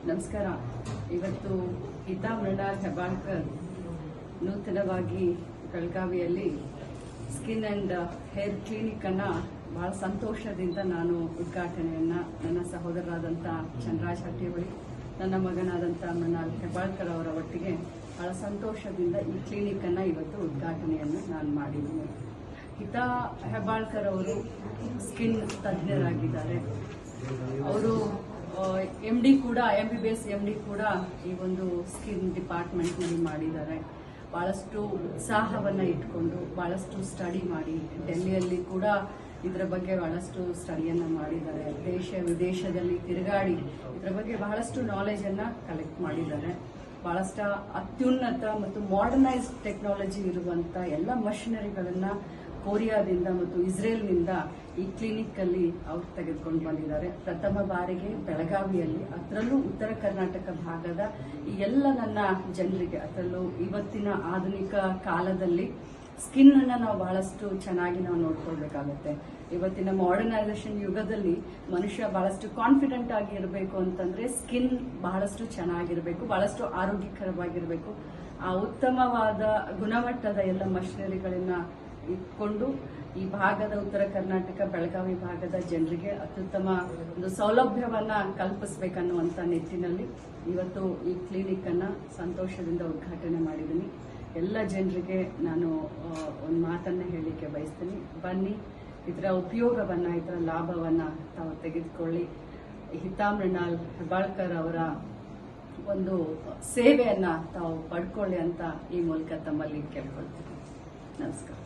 ನಮಸ್ಕಾರ. ಇವತ್ತು ಹಿತಾ ಮೃಣಾಲ್ ಹೆಬ್ಬಾಳ್ಕರ್ ನೂತನವಾಗಿ ಬೆಳಗಾವಿಯಲ್ಲಿ ಸ್ಕಿನ್ ಅಂಡ್ ಹೇರ್ ಕ್ಲಿನಿಕ್ ಅನ್ನ ಬಹಳ ಸಂತೋಷದಿಂದ ನಾನು ಉದ್ಘಾಟನೆಯನ್ನ ನನ್ನ ಸಹೋದರರಾದಂಥ ಚಂದ್ರರಾಜ್ ಹಟ್ಟಿಹೊಳಿ, ನನ್ನ ಮಗನಾದಂಥ ಮೃಣಾಲ್ ಹೆಬ್ಬಾಳ್ಕರ್ ಅವರ ಒಟ್ಟಿಗೆ ಬಹಳ ಸಂತೋಷದಿಂದ ಈ ಕ್ಲಿನಿಕ್ ಅನ್ನ ಇವತ್ತು ಉದ್ಘಾಟನೆಯನ್ನು ನಾನು ಮಾಡಿದ್ದೀನಿ. ಹಿತಾ ಹೆಬ್ಬಾಳ್ಕರ್ ಅವರು ಸ್ಕಿನ್ ತಜ್ಞರಾಗಿದ್ದಾರೆ. ಅವರು MD ಕೂಡ MBBS MD ಕೂಡ ಈ ಒಂದು ಸ್ಕಿನ್ ಡಿಪಾರ್ಟ್ಮೆಂಟ್ ನಲ್ಲಿ ಮಾಡಿದ್ದಾರೆ. ಬಹಳಷ್ಟು ಉತ್ಸಾಹವನ್ನ ಇಟ್ಕೊಂಡು ಬಹಳಷ್ಟು ಸ್ಟಡಿ ಮಾಡಿ ಡೆಲ್ಲಿಯಲ್ಲಿ ಕೂಡ ಇದರ ಬಗ್ಗೆ ಬಹಳಷ್ಟು ಸ್ಟಡಿಯನ್ನ ಮಾಡಿದ್ದಾರೆ. ದೇಶ ವಿದೇಶದಲ್ಲಿ ತಿರುಗಾಡಿ ಇದರ ಬಗ್ಗೆ ಬಹಳಷ್ಟು ನಾಲೆಜ್ ಅನ್ನ ಕಲೆಕ್ಟ್ ಮಾಡಿದ್ದಾರೆ. ಬಹಳಷ್ಟು ಅತ್ಯುನ್ನತ ಮತ್ತು ಮಾಡರ್ನೈಸ್ಡ್ ಟೆಕ್ನಾಲಜಿ ಇರುವಂತ ಎಲ್ಲ ಮಷಿನರಿಗಳನ್ನ ಕೊರಿಯಾದಿಂದ ಮತ್ತು ಇಸ್ರೇಲ್ನಿಂದ ಈ ಕ್ಲಿನಿಕ್ ಅಲ್ಲಿ ಅವರು ತೆಗೆದುಕೊಂಡು ಬಂದಿದ್ದಾರೆ. ಪ್ರಥಮ ಬಾರಿಗೆ ಬೆಳಗಾವಿಯಲ್ಲಿ, ಅದರಲ್ಲೂ ಉತ್ತರ ಕರ್ನಾಟಕ ಭಾಗದ ಈ ಎಲ್ಲ ನನ್ನ ಜನರಿಗೆ, ಅದರಲ್ಲೂ ಇವತ್ತಿನ ಆಧುನಿಕ ಕಾಲದಲ್ಲಿ ಸ್ಕಿನ್ ಅನ್ನ ನಾವು ಬಹಳಷ್ಟು ಚೆನ್ನಾಗಿ ನಾವು ನೋಡ್ಕೊಳ್ಬೇಕಾಗುತ್ತೆ. ಇವತ್ತಿನ ಮಾಡರ್ನೈಸೇಷನ್ ಯುಗದಲ್ಲಿ ಮನುಷ್ಯ ಬಹಳಷ್ಟು ಕಾನ್ಫಿಡೆಂಟ್ ಆಗಿ ಇರಬೇಕು ಅಂತಂದ್ರೆ ಸ್ಕಿನ್ ಬಹಳಷ್ಟು ಚೆನ್ನಾಗಿರಬೇಕು, ಬಹಳಷ್ಟು ಆರೋಗ್ಯಕರವಾಗಿರಬೇಕು. ಆ ಉತ್ತಮವಾದ ಗುಣಮಟ್ಟದ ಎಲ್ಲ ಮಷಿನರಿಗಳನ್ನ ಇಟ್ಕೊಂಡು ಈ ಭಾಗದ ಉತ್ತರ ಕರ್ನಾಟಕ ಬೆಳಗಾವಿ ಭಾಗದ ಜನರಿಗೆ ಅತ್ಯುತ್ತಮ ಒಂದು ಸೌಲಭ್ಯವನ್ನ ಕಲ್ಪಿಸಬೇಕನ್ನುವಂತ ನಿಟ್ಟಿನಲ್ಲಿ ಇವತ್ತು ಈ ಕ್ಲಿನಿಕ್ ಅನ್ನ ಸಂತೋಷದಿಂದ ಉದ್ಘಾಟನೆ ಮಾಡಿದ್ದೀನಿ. ಎಲ್ಲ ಜನರಿಗೆ ನಾನು ಒಂದು ಮಾತನ್ನ ಹೇಳಲಿಕ್ಕೆ ಬಯಸ್ತೀನಿ. ಬನ್ನಿ, ಇದರ ಉಪಯೋಗವನ್ನ, ಇದರ ಲಾಭವನ್ನ ತಾವು ತೆಗೆದುಕೊಳ್ಳಿ. ಹಿತಾ ಮೃಣಾಲ್ ಹೆಬ್ಬಾಳ್ಕರ್ ಅವರ ಒಂದು ಸೇವೆಯನ್ನ ತಾವು ಪಡ್ಕೊಳ್ಳಿ ಅಂತ ಈ ಮೂಲಕ ತಮ್ಮಲ್ಲಿ ಕೇಳ್ಕೊಳ್ತೀನಿ. ನಮಸ್ಕಾರ.